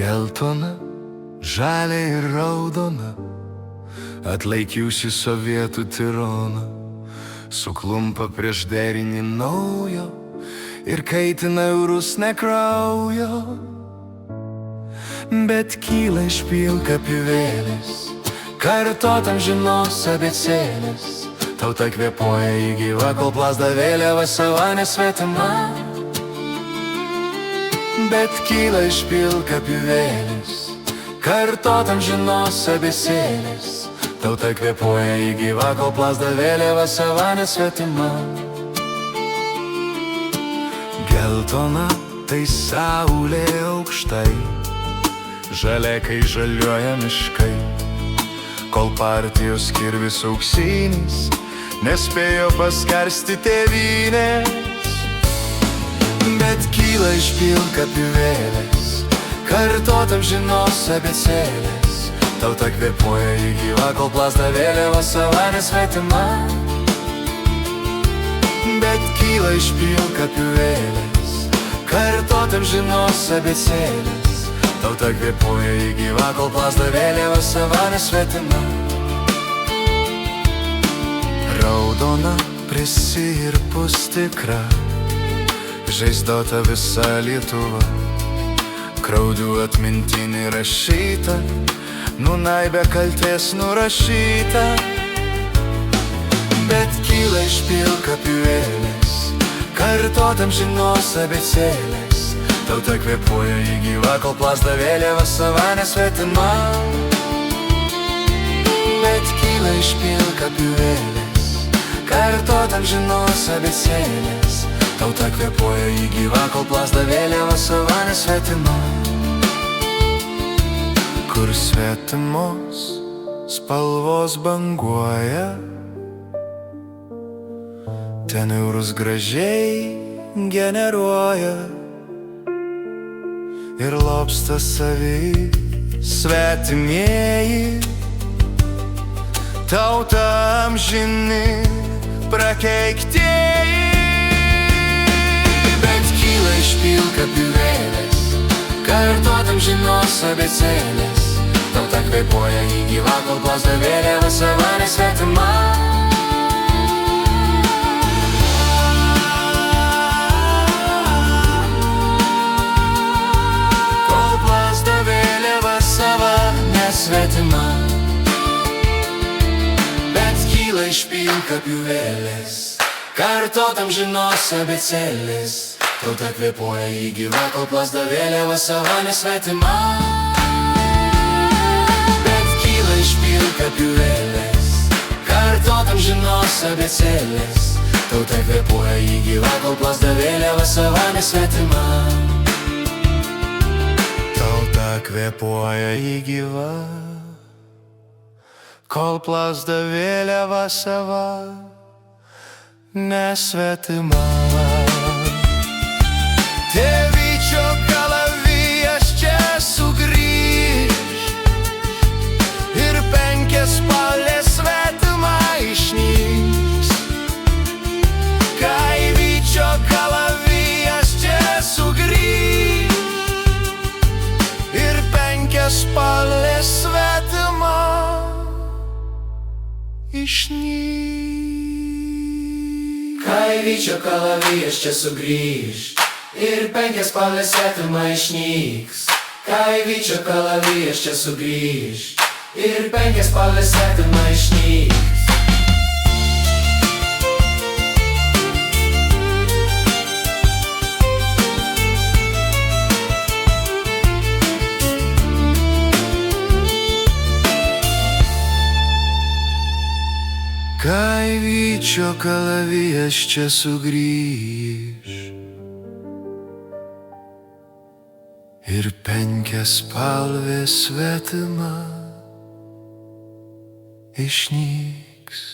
Geltona, žalia ir raudona, atlaikiusi sovietų tironą, suklumpa prieš derinį naujo ir kaitina rusne kraujo. Bet kyla iš pilkapių vėlės, kartot amžinos abėcėlės. Tauta kvėpuoja į gyvą, kol plazda vėliava sava nesvetima. Bet kyla iš pilkapių vėlės, kartot amžinos abėcėlės. Tauta kvėpuoja į gyvą, kol plazda vėliava sava nesvetima. Geltona tai saulė aukštai, žalia kai žaliuoja miškai, kol partijos kirvis auksinis nespėjo paskarsti tėvynės. Bet kyla iš pilkapių vėlės, kartot amžinos abėcėlės. Tauta kvėpuoja į gyvą, kol plazda vėliava sava nesvetima. Bet kyla iš pilkapių vėlės, kartot amžinos abėcėlės. Tauta kvėpuoja į gyvą, kol plazda vėliava sava nesvetima. Raudona, prisirpus tikra, žaizdota visa Lietuva, kraudių atmintinį rašyta, nūnai be kaltės nurašyta. Bet kyla iš pilkapių vėlės, kartot amžinos abėcėlės. Tauta kvėpuoja į gyvą, kol plazda vėliava sava nesvetima. Bet kyla iš pilkapių vėlės, kartot amžinos abėcėlės. Tauta kvėpuoja į gyvą, kol plazda vėliava sava nesvetima. Kur svetimos spalvos banguoja, ten eurus gražiai generuoja ir lobsta savi svetimieji. Tauta amžini prakeiktieji. Bet kyla iš pilkapių vėlės, kartot amžinos abėcėlės. Tauta kvėpuoja į gyvą, kol plazda vėliava sava nesvetima. Kol plazda vėliava sava nesvetima. Bet kyla iš pilkapių vėlės, kartot amžinos abėcėlės. Tauta kvėpuoja į gyvą, kol plazda vėliava sava nesvetima. Bet kyla iš pilkapių vėlės, kartot amžinos abėcėlės. Tauta kvėpuoja į gyvą, kol plazda vėliava sava nesvetima. Tauta kvėpuoja į gyvą, kol plazda vėliava sava nesvetima. Tėvyčio kalavijas čia sugrįž ir penkiaspalvės svetima išnyks. Kaivyčio kalavijas čia sugrįž ir penkiaspalvės svetima išnyks. Kaivyčio kalavijas čia sugrįž ir penkiaspalvės svetima išnyks. Kaivyčio kalavijas čia sugrįž ir penkiaspalvės svetima išnyks. Kaivyčio kalavijas čia sugrįž ir penkiaspalvė svetima išnyks.